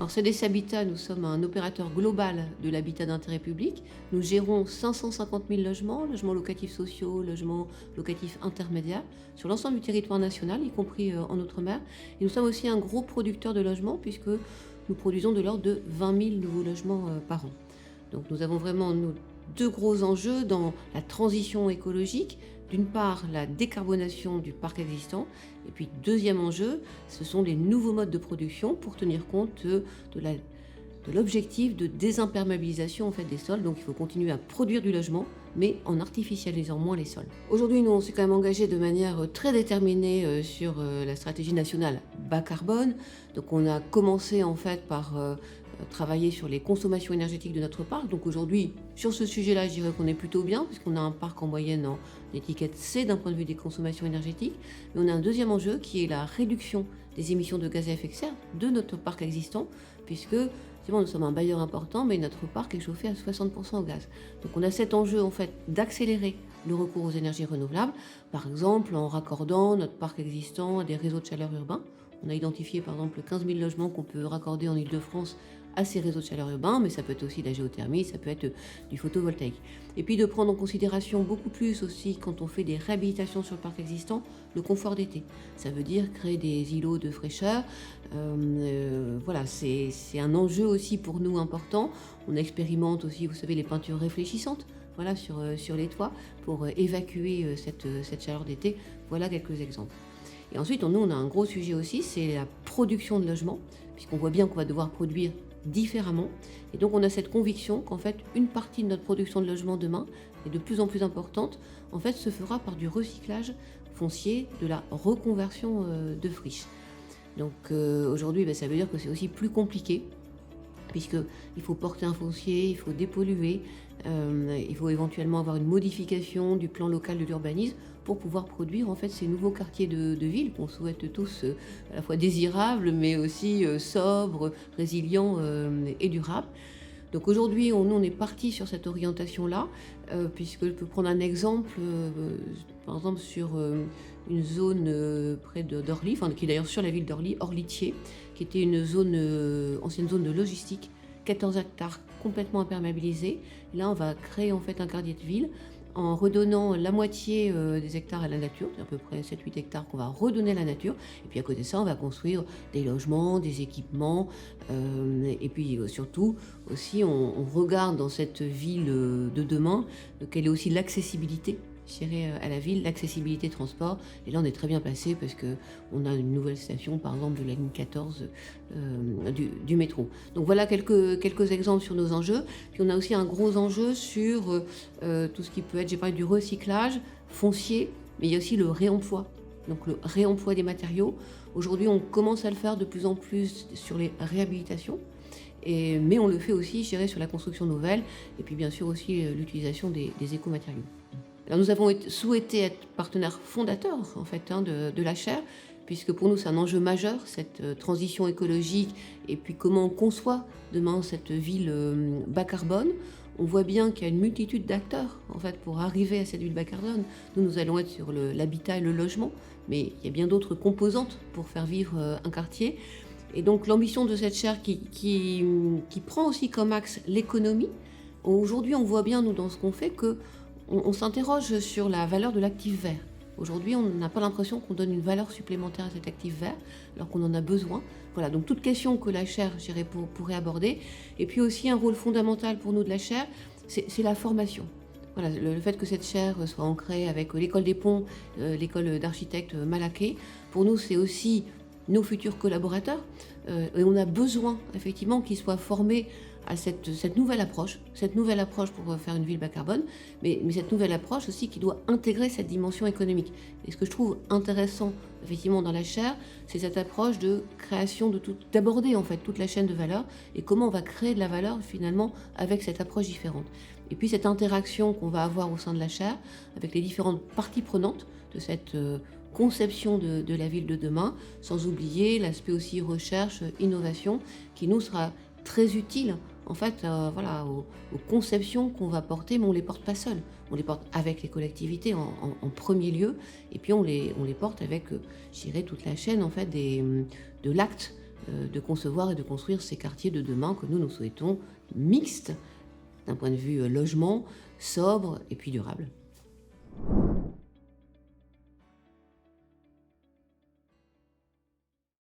Alors CDC Habitat, nous sommes un opérateur global de l'habitat d'intérêt public. Nous gérons 550 000 logements locatifs sociaux, logements locatifs intermédiaires, sur l'ensemble du territoire national, y compris en Outre-mer. Et nous sommes aussi un gros producteur de logements, puisque nous produisons de l'ordre de 20 000 nouveaux logements par an. Donc nous avons vraiment deux gros enjeux dans la transition écologique. D'une part, la décarbonation du parc existant, et puis deuxième enjeu, ce sont les nouveaux modes de production pour tenir compte de l'objectif de désimperméabilisation des sols. Donc il faut continuer à produire du logement, mais en artificialisant moins les sols. Aujourd'hui, nous, on s'est quand même engagé de manière très déterminée sur la stratégie nationale bas carbone. Donc on a commencé par travailler sur les consommations énergétiques de notre parc. Donc aujourd'hui, sur ce sujet-là, je dirais qu'on est plutôt bien, puisqu'on a un parc en moyenne en étiquette C d'un point de vue des consommations énergétiques. Mais on a un deuxième enjeu qui est la réduction des émissions de gaz à effet de serre de notre parc existant, puisque nous sommes un bailleur important, mais notre parc est chauffé à 60% au gaz. Donc on a cet enjeu d'accélérer le recours aux énergies renouvelables, par exemple en raccordant notre parc existant à des réseaux de chaleur urbains. On a identifié par exemple 15 000 logements qu'on peut raccorder en Île-de-France à ces réseaux de chaleur urbains, mais ça peut être aussi de la géothermie, ça peut être du photovoltaïque. Et puis de prendre en considération beaucoup plus aussi, quand on fait des réhabilitations sur le parc existant, le confort d'été. Ça veut dire créer des îlots de fraîcheur. Voilà, c'est un enjeu aussi pour nous important. On expérimente aussi, vous savez, les peintures réfléchissantes, voilà, sur les toits pour évacuer cette chaleur d'été. Voilà quelques exemples. Et ensuite, nous, on a un gros sujet aussi, c'est la production de logements, puisqu'on voit bien qu'on va devoir produire différemment. Et donc, on a cette conviction qu'en fait, une partie de notre production de logements demain, et de plus en plus importante, se fera par du recyclage foncier, de la reconversion de friches. Donc, aujourd'hui, ça veut dire que c'est aussi plus compliqué, puisqu'il faut porter un foncier, il faut dépolluer, il faut éventuellement avoir une modification du plan local de l'urbanisme pour pouvoir produire ces nouveaux quartiers de ville qu'on souhaite tous à la fois désirables, mais aussi sobres, résilients et durables. Donc aujourd'hui, on est parti sur cette orientation-là, puisque je peux prendre un exemple, par exemple sur une zone près d'Orly, qui est d'ailleurs sur la ville d'Orly, Orly-Thiers, qui était une ancienne zone de logistique, 14 hectares complètement imperméabilisés. Et là, on va créer un quartier de ville en redonnant la moitié des hectares à la nature, c'est à peu près 7-8 hectares qu'on va redonner à la nature. Et puis à côté de ça, on va construire des logements, des équipements. Et puis surtout, aussi, on regarde dans cette ville de demain quelle est aussi l'accessibilité à la ville, l'accessibilité transport. Et là, on est très bien placé parce qu'on a une nouvelle station, par exemple, de la ligne 14 du métro. Donc voilà quelques exemples sur nos enjeux. Puis on a aussi un gros enjeu sur tout ce qui peut être, j'ai parlé du recyclage foncier, mais il y a aussi le réemploi. Donc le réemploi des matériaux. Aujourd'hui, on commence à le faire de plus en plus sur les réhabilitations. Mais on le fait aussi, sur la construction nouvelle. Et puis bien sûr aussi l'utilisation des écomatériaux. Alors nous avons souhaité être partenaire fondateur de la chaire, puisque pour nous c'est un enjeu majeur, cette transition écologique, et puis comment on conçoit demain cette ville bas carbone. On voit bien qu'il y a une multitude d'acteurs pour arriver à cette ville bas carbone. Nous allons être sur l'habitat et le logement, mais il y a bien d'autres composantes pour faire vivre un quartier. Et donc l'ambition de cette chaire qui prend aussi comme axe l'économie. Aujourd'hui, on voit bien, nous, dans ce qu'on fait, on s'interroge sur la valeur de l'actif vert. Aujourd'hui, on n'a pas l'impression qu'on donne une valeur supplémentaire à cet actif vert, alors qu'on en a besoin. Voilà, donc toute question que la chaire pourrait aborder. Et puis aussi, un rôle fondamental pour nous de la chaire, c'est la formation. Voilà, le fait que cette chaire soit ancrée avec l'école des ponts, l'école d'architectes Malaquais, pour nous, c'est aussi nos futurs collaborateurs. Et on a besoin, effectivement, qu'ils soient formés à cette nouvelle approche pour faire une ville bas carbone, mais cette nouvelle approche aussi qui doit intégrer cette dimension économique. Et ce que je trouve intéressant, effectivement, dans la chaire, c'est cette approche de création d'aborder toute la chaîne de valeur et comment on va créer de la valeur, finalement, avec cette approche différente. Et puis cette interaction qu'on va avoir au sein de la chaire avec les différentes parties prenantes de cette conception de la ville de demain, sans oublier l'aspect aussi recherche, innovation, qui nous sera très utile aux conceptions qu'on va porter, mais on ne les porte pas seuls. On les porte avec les collectivités en premier lieu, et puis on les porte avec, toute la chaîne de l'acte de concevoir et de construire ces quartiers de demain que nous souhaitons mixtes d'un point de vue logement, sobre et puis durable.